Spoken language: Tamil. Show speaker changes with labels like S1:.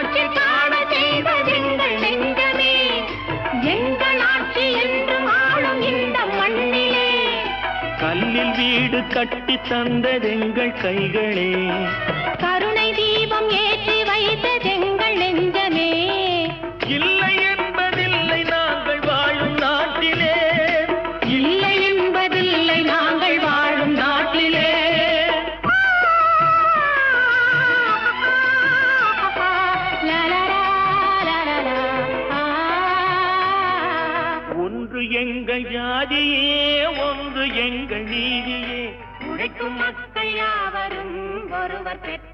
S1: காட்சி காண செய்வதெங்கள் நெஞ்சமே எங்கள் ஆட்சி என்றும் ஆளும் இந்த மண்ணிலே
S2: கல்லில் வீடு கட்டி தந்ததெங்கள் கைகளே
S1: கருணை தீபம் ஏற்றி வைத்ததெங்கள் நெஞ்சமே
S2: இல்லை என்பதில்லை நாங்கள் வாழும் நாட்டிலே
S1: இல்லை என்பதில்லை நாங்கள் வாழும் நாட்டிலே
S2: ஒன்று எங்கள் ஜாதியே ஒன்று எங்கள் நீதியே
S1: உழைக்கும் மக்கள் யாவரும் ஒருவர் பெற்ற